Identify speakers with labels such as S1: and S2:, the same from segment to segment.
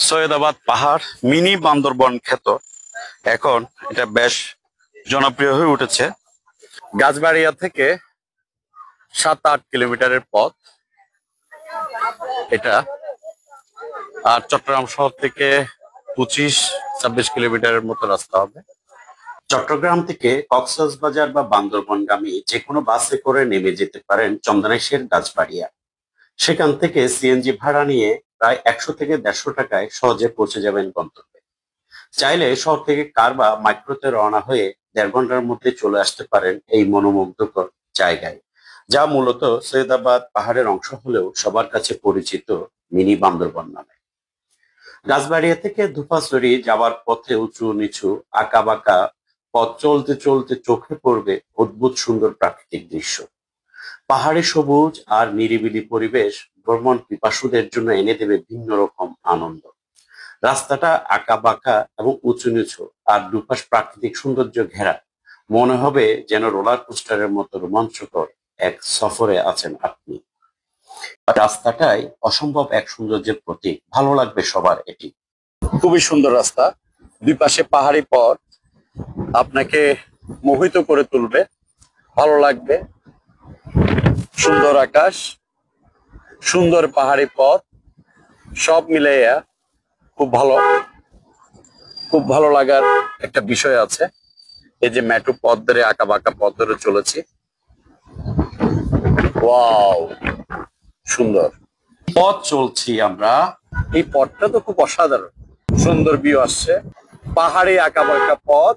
S1: সৈয়দাবাদ পাহাড় মিনি বান্দরবন খ্যাত। এখন এটা বেশ জনপ্রিয় হয়ে উঠেছে। গাছবাড়িয়া থেকে 7-8 কিলোমিটারের পথ এটা। আর চট্টগ্রাম শহর থেকে 25-26 কিলোমিটারের মতো রাস্তা হবে। চট্টগ্রাম থেকে কক্সবাজার বা বান্দরবনগামী যে কোনো বাসে করে নেমে যেতে পারেন চন্দনেশের গাছবাড়িয়া। সেখান থেকে সিএনজি ভাড়া নিয়ে প্রায় 100 থেকে 150 টাকায় সহজে পৌঁছে যাবেন গন্তব্যে। চাইলে শহর থেকে কার বা মাইক্রোতে রওনা হয়ে 1.5 ঘন্টার মধ্যে চলে আসতে পারেন এই মনোমুগ্ধকর জায়গায়, যা মূলত সৈয়দাবাদ পাহাড়ের অংশ হলেও সবার কাছে পরিচিত মিনি বান্দরবন নামে। রাজবাড়িয়া থেকে ধুপাছড়ি যাওয়ার পথে উঁচু নিচু আঁকা বাঁকা পথ চলতে চলতে চোখে পড়বে অদ্ভুত সুন্দর প্রাকৃতিক দৃশ্য। পাহাড়ি সবুজ আর নিরিবিলি পরিবেশ ভ্রমণ পিপাসুদের জন্য এনে দেবে ভিন্ন রকম আনন্দ। রাস্তাটা আঁকা বাঁকা এবং উঁচু নিচু আর দুপাশ প্রাকৃতিক সৌন্দর্য ঘেরা। মনে হবে যেন রোলার কোস্টারের মতো রোমাঞ্চকর এক সফরে আছেন আপনি। রাস্তাটাই অসম্ভব এক সৌন্দর্যের প্রতীক। ভালো লাগবে সবার এটি। খুবই সুন্দর রাস্তা, দুই পাশে পাহাড়ি পথ আপনাকে মোহিত করে তুলবে। ভালো লাগবে। সুন্দর আকাশ, সুন্দর পাহাড়ি পথ, সব মিলাইয়া খুব ভালো, খুব ভালো লাগার একটা বিষয় আছে। এই যে মেট্রো পথ ধরে আঁকা বাঁকা পথ ধরে চলেছি। ওয়াও, সুন্দর পথ চলছি আমরা। এই পথটা তো খুব অসাধারণ, সুন্দর ভিউ আসছে। পাহাড়ি আঁকা বাঁকা পথ।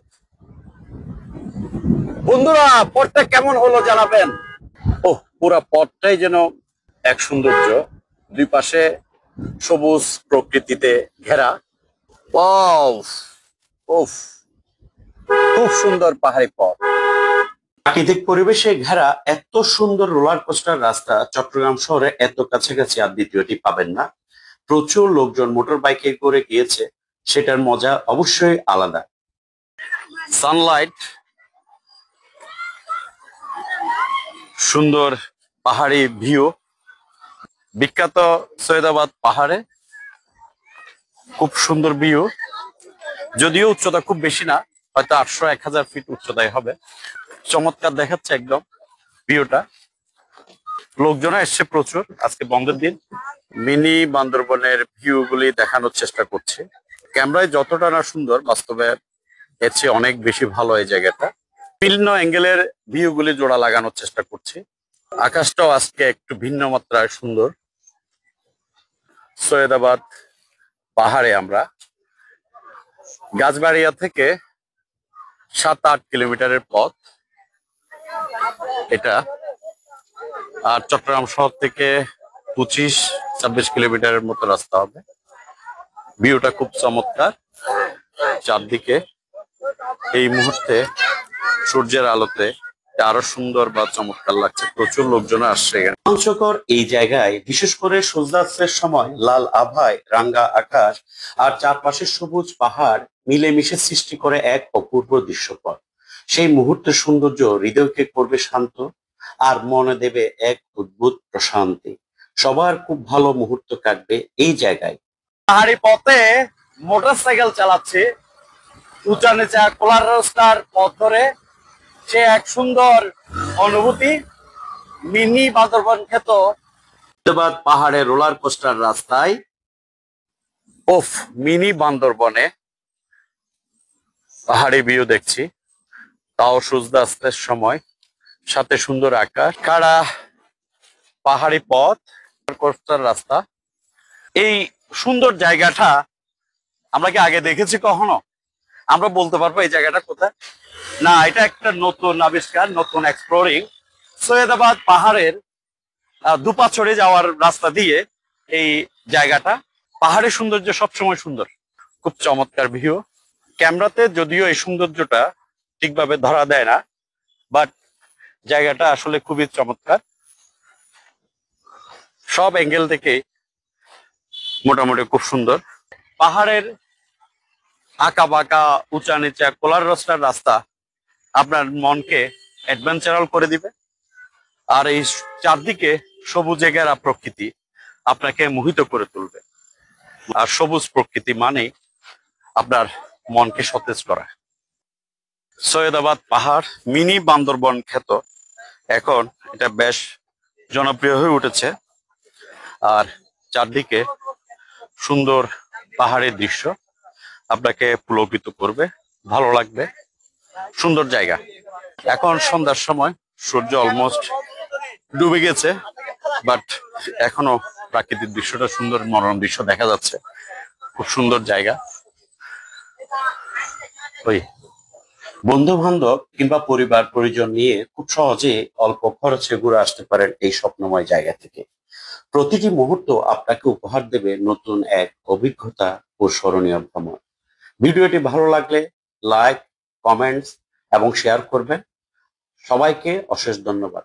S1: বন্ধুরা, পথটা কেমন হলো জানাবেন। ও, পুরা পথটাই যেন এক সৌন্দর্য, দুই পাশে সবুজ প্রকৃতিতে ঘেরা। ওয়াও, উফ, খুব সুন্দর পাহাড়ি পথ। প্রাকৃতিক পরিবেশে ঘেরা এত সুন্দর রোলার কোস্টার রাস্তা চট্টগ্রাম শহরে এত কাছাকাছি আর দ্বিতীয়টি পাবেন না। প্রচুর লোকজন মোটর বাইকে করে গিয়েছে, সেটার মজা অবশ্যই আলাদা। সানলাইট, সুন্দর পাহাড়ি ভিউ। বিখ্যাত সৈয়দাবাদ পাহাড়ে খুব সুন্দর ভিউ। যদিও উচ্চতা খুব বেশি না, হয়তো 800-1000 ফিট উচ্চতায় হবে। চমৎকার দেখাচ্ছে একদম ভিউটা। লোকজন এসছে প্রচুর, আজকে বন্ধের দিন। মিনি বান্দরবনের ভিউ গুলি দেখানোর চেষ্টা করছি। ক্যামেরায় যতটা না সুন্দর, বাস্তবে এর চেয়ে অনেক বেশি ভালো এই জায়গাটা। বিভিন্ন অ্যাঙ্গেলের ভিউ গুলি জোড়া লাগানোর চেষ্টা করছি। আকাশটাও আজকে একটু ভিন্ন মাত্রায় সুন্দর। সৈয়দাবাদ পাহাড়ে আমরা গাছবাড়িয়া থেকে 7-8 কিলোমিটারের পথ এটা। আর চট্টগ্রাম শহর থেকে 25-26 কিলোমিটারের মতো রাস্তা হবে। ভিউটা খুব চমৎকার। চারদিকে এই মুহূর্তে সূর্যের আলোতে আরো সুন্দর বা চমৎকার লাগছে। প্রচুর লোকজন আসছে এখানে। রোমাঞ্চকর এই জায়গায় বিশেষ করে সূর্যাস্তের সময় লাল আভায় রাঙ্গা আকাশ আর চারপাশের সবুজ পাহাড় মিলেমিশে সৃষ্টি করে এক অপূর্ব দৃশ্যপট। সেই মুহূর্তের সৌন্দর্য হৃদয়কে করবে শান্ত আর মনে দেবে এক অদ্ভুত প্রশান্তি। সবার খুব ভালো মুহূর্ত কাটবে এই জায়গায়। পাহাড়ি পথে মোটরসাইকেল চালাচ্ছে, উঁচা নিচা কোলার রাস্তার পথ ধরে। সে এক সুন্দর অনুভূতি। মিনি বান্দরবন খ্যাত পাহাড়ে রোলার কোস্টার রাস্তায়। ওফ, মিনি বান্দরবনে পাহাড়ি ভিউ দেখছি, তাও সূর্যাস্তের সময়, সাথে সুন্দর আকাশ, কারা পাহাড়ি পথ, কোস্টার রাস্তা। এই সুন্দর জায়গাটা আমরা কি আগে দেখেছি কখনো? আমরা বলতে পারবো এই জায়গাটা কোথায়? না, এটা একটা নতুন আবিষ্কার, নতুন এক্সপ্লোরিং। সৈয়দাবাদ পাহাড়ের দুপাছড়ে যাওয়ার রাস্তা দিয়ে এই জায়গাটা। পাহাড়ের সৌন্দর্য সবসময় সুন্দর, খুব চমৎকার ভিউ। ক্যামেরাতে যদিও এই সৌন্দর্যটা ঠিকভাবে ধরা দেয় না, বাট জায়গাটা আসলে খুবই চমৎকার। সব অ্যাঙ্গেল থেকে মোটামুটি খুব সুন্দর। পাহাড়ের আঁকা বাঁকা উঁচা নিচা কোলার রাস্তার রাস্তা আপনার মনকে অ্যাডভেঞ্চারাল করে দিবে। আর এই চারদিকে সবুজে ঘেরা প্রকৃতি আপনাকে মোহিত করে তুলবে। আর সবুজ প্রকৃতি মানে আপনার মনকে সতেজ করা। সৈয়দাবাদ পাহাড় মিনি বান্দরবন খ্যাত, এখন এটা বেশ জনপ্রিয় হয়ে উঠেছে। আর চারদিকে সুন্দর পাহাড়ের দৃশ্য আপনাকে পুলকিত করবে, ভালো লাগবে, সুন্দর জায়গা। এখন সন্ধ্যার সময়, সূর্য অলমোস্ট ডুবে গেছে, বাট এখনো প্রাকৃতিক দৃশ্যটা সুন্দর, মনোরম দৃশ্য দেখা যাচ্ছে। খুব সুন্দর জায়গা। ওই বন্ধু বান্ধব কিংবা পরিবার পরিজন নিয়ে খুব সহজে অল্প খরচে ঘুরে আসতে পারেন এই স্বপ্নময় জায়গা থেকে। প্রতিটি মুহূর্ত আপনাকে উপহার দেবে নতুন এক অভিজ্ঞতা ও স্মরণীয় ভ্রমণ। ভিডিওটি ভালো লাগলে লাইক, কমেন্টস এবং শেয়ার করবেন। সবাইকে অশেষ ধন্যবাদ।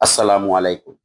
S1: আসসালামু আলাইকুম।